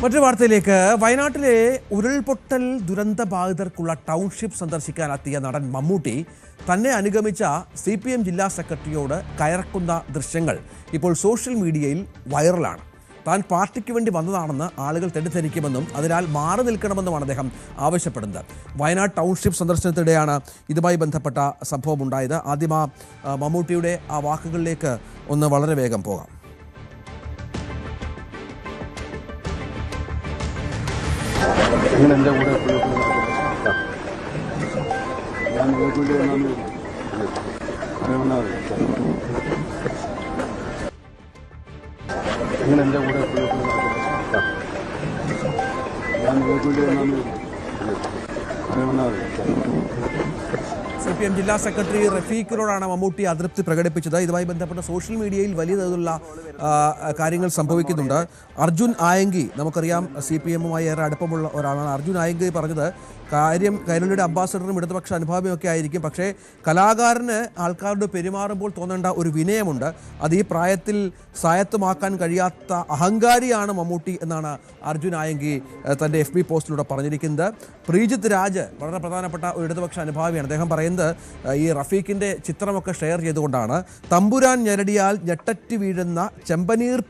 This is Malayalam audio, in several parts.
മറ്റൊരു വാർത്തയിലേക്ക്. വയനാട്ടിലെ ഉരുൾപൊട്ടൽ ദുരന്തബാധിതർക്കുള്ള ടൗൺഷിപ്പ് സന്ദർശിക്കാനെത്തിയ നടൻ മമ്മൂട്ടി തന്നെ അനുഗമിച്ച CPM ജില്ലാ സെക്രട്ടറിയോട് കയർക്കുന്ന ദൃശ്യങ്ങൾ ഇപ്പോൾ സോഷ്യൽ മീഡിയയിൽ വൈറലാണ്. താൻ പാർട്ടിക്ക് വേണ്ടി വന്നതാണെന്ന് ആളുകൾ തെറ്റിദ്ധരിക്കുമെന്നും അതിനാൽ മാറി നിൽക്കണമെന്നുമാണ് അദ്ദേഹം ആവശ്യപ്പെടുന്നത്. വയനാട് ടൗൺഷിപ്പ് സന്ദർശനത്തിനിടെയാണ് ഇതുമായി ബന്ധപ്പെട്ട സംഭവം ഉണ്ടായത്. ആദ്യം മമ്മൂട്ടിയുടെ ആ വാക്കുകളിലേക്ക് ഒന്ന് വളരെ വേഗം പോകാം. നിങ്ങൾ എൻ്റെ കൂടെ ഞാൻ നിങ്ങൾക്ക് വേണ്ടി വന്നാന്ന് വന്നാൽ നിങ്ങൾ എൻ്റെ കൂടെ ഞാൻ നിങ്ങൾക്ക് വേണ്ടി വന്നാന്ന് വന്നാൽ CPM ജില്ലാ സെക്രട്ടറി റഫീഖിനോടാണ് മമ്മൂട്ടി അതൃപ്തി പ്രകടിപ്പിച്ചത്. ഇതുമായി ബന്ധപ്പെട്ട സോഷ്യൽ മീഡിയയിൽ വലിയ തോതിലുള്ള കാര്യങ്ങൾ സംഭവിക്കുന്നുണ്ട്. അർജുൻ ആയങ്കി, നമുക്കറിയാം CPMുമായി ഏറെ അടുപ്പമുള്ള ഒരാളാണ്. അർജുൻ ആയങ്കി പറഞ്ഞത് കൈരളിയുടെ അംബാസഡറും ഇടതുപക്ഷ അനുഭാവിയൊക്കെ ആയിരിക്കും, പക്ഷേ കലാകാരന് ആൾക്കാരോട് പെരുമാറുമ്പോൾ തോന്നേണ്ട ഒരു വിനയമുണ്ട്. അത് ഈ പ്രായത്തിൽ സ്വായത്തമാക്കാൻ കഴിയാത്ത അഹങ്കാരിയാണ് മമ്മൂട്ടി എന്നാണ് അർജുൻ ആയങ്കി തൻ്റെ FB പോസ്റ്റിലൂടെ പറഞ്ഞിരിക്കുന്നത്. പ്രീജിത്ത് രാജ് വളരെ പ്രധാനപ്പെട്ട ഒരു ഇടതുപക്ഷ അനുഭാവിയാണ്. അദ്ദേഹം പറയുന്നത് ഈ റഫീഖിൻ്റെ ചിത്രമൊക്കെ ഷെയർ ചെയ്തുകൊണ്ടാണ്. തമ്പുരാൻ ഞെരടിയാൽ ഞെട്ടറ്റ് വീഴുന്ന ചെമ്പനീർ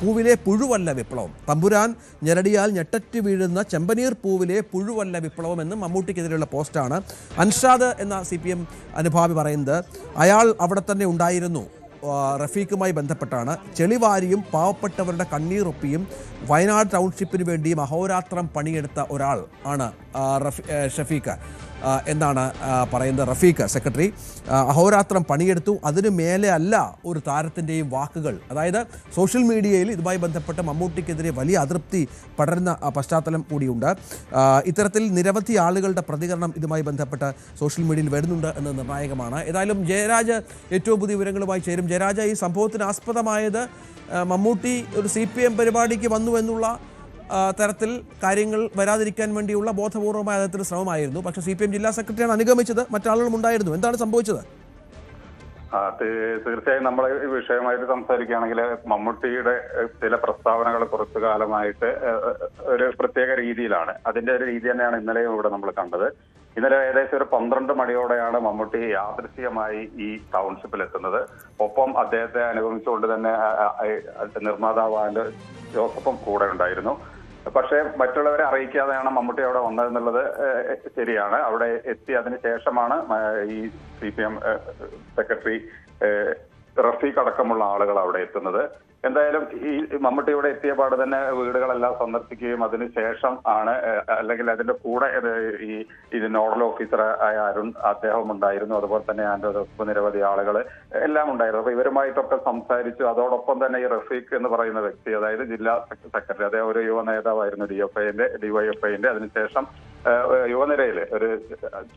പൂവിലെ പുഴുവല്ല വിപ്ലവം. തമ്പുരാൻ ഞെരടിയാൽ ഞെട്ടറ്റ് വീഴുന്ന ചെമ്പനീർ പൂവിലെ പുഴുവല്ല വിപ്ലവം എന്ന് മമ്മൂട്ടിക്കെതിരെയുള്ള പോസ്റ്റാണ്. അൻഷാദ് എന്ന CPM അനുഭാവി പറയുന്നത് അയാൾ അവിടെ തന്നെ ഉണ്ടായിരുന്നു. റഫീഖുമായി ബന്ധപ്പെട്ടാണ്. ചെളിവാരിയും പാവപ്പെട്ടവരുടെ കണ്ണീറൊപ്പിയും വയനാട് ടൗൺഷിപ്പിന് വേണ്ടി അഹോരാത്രം പണിയെടുത്ത ഒരാൾ ആണ് ഷഫീഖ് എന്നാണ് പറയുന്നത്. റഫീഖ് സെക്രട്ടറി അഹോരാത്രം പണിയെടുത്തു, അതിനു മേലെ അല്ല ഒരു താരത്തിൻ്റെയും വാക്കുകൾ. അതായത് സോഷ്യൽ മീഡിയയിൽ ഇതുമായി ബന്ധപ്പെട്ട് മമ്മൂട്ടിക്കെതിരെ വലിയ അതൃപ്തി പടരുന്ന പശ്ചാത്തലം കൂടിയുണ്ട്. ഇത്തരത്തിൽ നിരവധി ആളുകളുടെ പ്രതികരണം ഇതുമായി ബന്ധപ്പെട്ട് സോഷ്യൽ മീഡിയയിൽ വരുന്നുണ്ട് എന്ന് നിർണായകമാണ്. ഏതായാലും ജയരാജ് ഏറ്റവും പുതിയ വിവരങ്ങളുമായി ചേരും. ജയരാജ്, ഈ സംഭവത്തിന് ആസ്പദമായത് മമ്മൂട്ടി ഒരു CPM പരിപാടിക്ക് വന്നു എന്നുള്ള തരത്തിൽ കാര്യങ്ങൾ വരാതിരിക്കാൻ വേണ്ടിയുള്ള ബോധപൂർവമായ അദ്ദേഹത്തിന് ശ്രമമായിരുന്നു. പക്ഷേ CPM ജില്ലാ സെക്രട്ടറിയാണ് അനുഗമിച്ചത്, മറ്റാളുകളും ഉണ്ടായിരുന്നു. എന്താണ് സംഭവിച്ചത്? തീർച്ചയായും നമ്മൾ ഈ വിഷയമായിട്ട് സംസാരിക്കുകയാണെങ്കിൽ മമ്മൂട്ടിയുടെ ചില പ്രസ്താവനകൾ കുറച്ചു കാലമായിട്ട് ഒരു പ്രത്യേക രീതിയിലാണ്. അതിന്റെ ഒരു രീതി തന്നെയാണ് ഇന്നലെയും ഇവിടെ നമ്മൾ കണ്ടത്. ഇന്നലെ ഏകദേശം ഒരു 12 മണിയോടെയാണ് മമ്മൂട്ടി യാദൃശ്ചികമായി ഈ ടൗൺഷിപ്പിൽ എത്തുന്നത്. ഒപ്പം അദ്ദേഹത്തെ അനുഗമിച്ചുകൊണ്ട് തന്നെ നിർമ്മാതാവ് ജോസഫും കൂടെ ഉണ്ടായിരുന്നു. പക്ഷേ മറ്റുള്ളവരെ അറിയിക്കാതെയാണ് മമ്മൂട്ടി അവിടെ വന്നതെന്നുള്ളത് ശരിയാണ്. അവിടെ എത്തി അതിന് ശേഷമാണ് ഈ CPM സെക്രട്ടറി റഫീഖ് അടക്കമുള്ള ആളുകൾ അവിടെ എത്തുന്നത്. എന്തായാലും ഈ മമ്മൂട്ടി ഇവിടെ എത്തിയ പാട് തന്നെ വീടുകളെല്ലാം സന്ദർശിക്കുകയും അതിനുശേഷം ആണ്, അല്ലെങ്കിൽ അതിന്റെ കൂടെ ഈ നോഡൽ ഓഫീസർ ആയ അരുൺ അദ്ദേഹം ഉണ്ടായിരുന്നു. അതുപോലെ തന്നെ അതിന്റെ നിരവധി ആളുകൾ എല്ലാം ഉണ്ടായിരുന്നു. അപ്പൊ ഇവരുമായിട്ടൊക്കെ സംസാരിച്ചു. അതോടൊപ്പം തന്നെ ഈ റഫീഖ് എന്ന് പറയുന്ന വ്യക്തി, അതായത് ജില്ലാ സെക്രട്ടറി, അദ്ദേഹം ഒരു യുവ നേതാവായിരുന്നു DYFIന്റെ. അതിനുശേഷം യുവനിരയില് ഒരു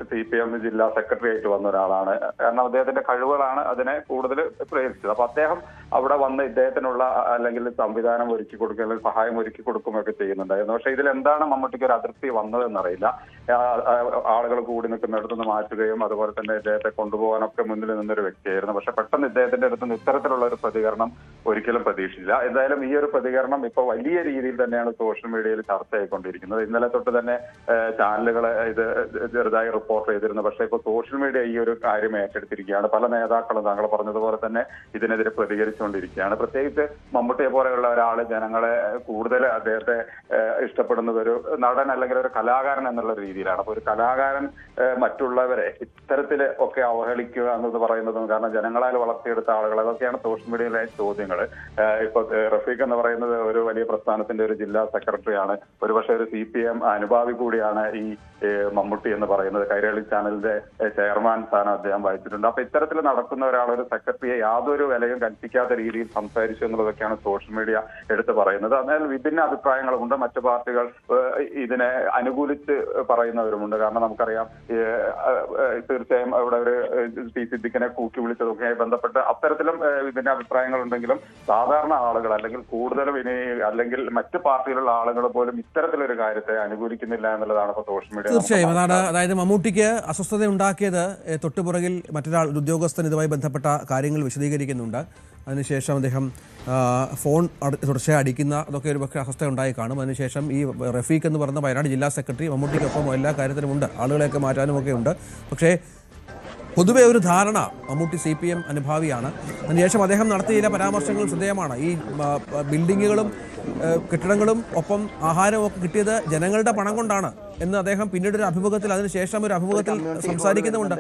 CPM ജില്ലാ സെക്രട്ടറി ആയിട്ട് വന്ന ഒരാളാണ്. കാരണം അദ്ദേഹത്തിന്റെ കഴിവുകളാണ് അതിനെ കൂടുതൽ പ്രേരിച്ചത്. അപ്പൊ അദ്ദേഹം അവിടെ വന്ന് ഇദ്ദേഹത്തിനുള്ള അല്ലെങ്കിൽ സംവിധാനം ഒരുക്കി കൊടുക്കുക, അല്ലെങ്കിൽ സഹായം ഒരുക്കി കൊടുക്കുകയൊക്കെ ചെയ്യുന്നുണ്ടായിരുന്നു. പക്ഷെ ഇതിൽ എന്താണ് മമ്മൂട്ടിക്ക് ഒരു അതൃപ്തി വന്നതെന്നറിയില്ല. ആളുകൾ കൂടി നിൽക്കുന്നിടത്തു നിന്ന് മാറ്റുകയും അതുപോലെ തന്നെ ഇദ്ദേഹത്തെ കൊണ്ടുപോകാനൊക്കെ മുന്നിൽ നിന്നൊരു വ്യക്തിയായിരുന്നു. പക്ഷെ പെട്ടെന്ന് ഇദ്ദേഹത്തിന്റെ അടുത്ത് നിന്ന് ഇത്തരത്തിലുള്ള ഒരു പ്രതികരണം ഒരിക്കലും പ്രതീക്ഷിച്ചില്ല. എന്തായാലും ഈ ഒരു പ്രതികരണം ഇപ്പൊ വലിയ രീതിയിൽ തന്നെയാണ് സോഷ്യൽ മീഡിയയിൽ ചർച്ചയായിക്കൊണ്ടിരിക്കുന്നത്. ഇന്നലെ തൊട്ട് തന്നെ ചാനലുകൾ ഇത് ചെറുതായി റിപ്പോർട്ട് ചെയ്തിരുന്നു. പക്ഷേ ഇപ്പോൾ സോഷ്യൽ മീഡിയ ഈ ഒരു കാര്യം ഏറ്റെടുത്തിരിക്കുകയാണ്. പല നേതാക്കളും താങ്കൾ പറഞ്ഞതുപോലെ തന്നെ ഇതിനെതിരെ പ്രതികരിച്ചുകൊണ്ടിരിക്കുകയാണ്. പ്രത്യേകിച്ച് മമ്മൂട്ടിയെ പോലെയുള്ള ഒരാള് ജനങ്ങളെ കൂടുതൽ അദ്ദേഹത്തെ ഇഷ്ടപ്പെടുന്നത് ഒരു നടൻ അല്ലെങ്കിൽ ഒരു കലാകാരൻ എന്നുള്ള രീതിയിലാണ്. അപ്പൊ ഒരു കലാകാരൻ മറ്റുള്ളവരെ ഇത്തരത്തില് ഒക്കെ അവഹേളിക്കുക എന്നത് പറയുന്നതും, കാരണം ജനങ്ങളാൽ വളർത്തിയെടുത്ത ആളുകൾ, അതൊക്കെയാണ് സോഷ്യൽ മീഡിയയിലെ ചോദ്യങ്ങൾ. ഇപ്പൊ റഫീഖ് എന്ന് പറയുന്നത് ഒരു വലിയ പ്രസ്ഥാനത്തിന്റെ ഒരു ജില്ലാ സെക്രട്ടറിയാണ്. ഒരുപക്ഷെ ഒരു CPM അനുഭാവി കൂടിയാണ് ഈ മമ്മൂട്ടി എന്ന് പറയുന്നത്. കൈരളി ചാനലിന്റെ ചെയർമാൻ സ്ഥാനം അദ്ദേഹം വഹിച്ചിട്ടുണ്ട്. അപ്പൊ ഇത്തരത്തിൽ നടക്കുന്ന ഒരാൾ ഒരു സെക്രട്ടറിയെ യാതൊരു വിലയും കൽപ്പിക്കാത്ത രീതിയിൽ സംസാരിച്ചു എന്നുള്ളതൊക്കെയാണ് സോഷ്യൽ മീഡിയ എടുത്ത് പറയുന്നത്. എന്നാൽ വിഭിന്ന അഭിപ്രായങ്ങളുമുണ്ട്. മറ്റു പാർട്ടികൾ ഇതിനെ അനുകൂലിച്ച് പറയുന്നവരുമുണ്ട്. കാരണം നമുക്കറിയാം തീർച്ചയായും അവിടെ ഒരു സിദ്ദിഖിനെ കൂക്കി വിളിച്ചതൊക്കെയായി ബന്ധപ്പെട്ട് അത്തരത്തിലും വിഭിന്ന അഭിപ്രായങ്ങളുണ്ടെങ്കിലും സാധാരണ ആളുകൾ അല്ലെങ്കിൽ കൂടുതലും അല്ലെങ്കിൽ മറ്റു പാർട്ടിയിലുള്ള ആളുകൾ പോലും ഇത്തരത്തിലൊരു കാര്യത്തെ അനുകൂലിക്കുന്നില്ല എന്നുള്ളതാണ് ഇപ്പൊ സോഷ്യൽ മീഡിയ തീർച്ചയായും അതാണ്. അതായത് മമ്മൂട്ടിക്ക് അസ്വസ്ഥത ഉണ്ടാക്കിയത് തൊട്ടുപുറകിൽ മറ്റൊരാൾ ഉദ്യോഗസ്ഥൻ ഇതുമായി ബന്ധപ്പെട്ട കാര്യങ്ങൾ വിശദീകരിക്കുന്നുണ്ട്. അതിനുശേഷം അദ്ദേഹം ഫോൺ തുടർച്ചയായി അടിക്കുന്ന അതൊക്കെ ഒരു പക്ഷേ അസ്വസ്ഥ ഉണ്ടായി കാണും. അതിനുശേഷം ഈ റഫീഖ് എന്ന് പറയുന്ന വയനാട് ജില്ലാ സെക്രട്ടറി മമ്മൂട്ടിക്കൊപ്പം എല്ലാ കാര്യത്തിനുമുണ്ട്, ആളുകളെയൊക്കെ മാറ്റാനും ഒക്കെ ഉണ്ട്. പക്ഷേ പൊതുവെ ഒരു ധാരണ മമ്മൂട്ടി CPM അനുഭാവിയാണ്. അതിനുശേഷം അദ്ദേഹം നടത്തിയ ചില പരാമർശങ്ങൾ ശ്രദ്ധേയമാണ്. ഈ ബിൽഡിങ്ങുകളും കെട്ടിടങ്ങളും ഒപ്പം ആഹാരവും ഒക്കെ കിട്ടിയത് ജനങ്ങളുടെ പണം കൊണ്ടാണ് എന്ന് അദ്ദേഹം പിന്നീട് ഒരു അഭിമുഖത്തിൽ അതിനുശേഷം ഒരു അഭിമുഖത്തിൽ സംസാരിക്കുന്നുമുണ്ട്.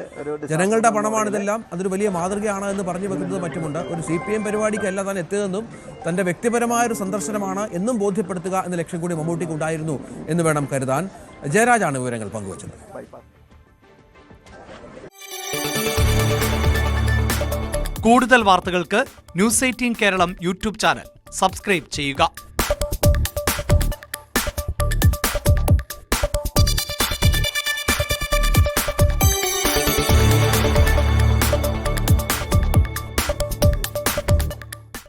ജനങ്ങളുടെ പണമാണിതെല്ലാം, അതൊരു വലിയ മാതൃകയാണ് എന്ന് പറഞ്ഞു വെക്കുന്നത് മറ്റുമുണ്ട്. ഒരു CPM പരിപാടിക്കല്ല താൻ എത്തിയതെന്നും തൻ്റെ വ്യക്തിപരമായ ഒരു സന്ദർശനമാണ് എന്നും ബോധ്യപ്പെടുത്തുക എന്ന ലക്ഷ്യം കൂടി മമ്മൂട്ടിക്ക് ഉണ്ടായിരുന്നു എന്ന് വേണം കരുതാൻ. ജയരാജാണ് വിവരങ്ങൾ പങ്കുവച്ചത്. കൂടുതൽ വാർത്തകൾക്ക് News 18 Keralam YouTube channel subscribe ചെയ്യുക.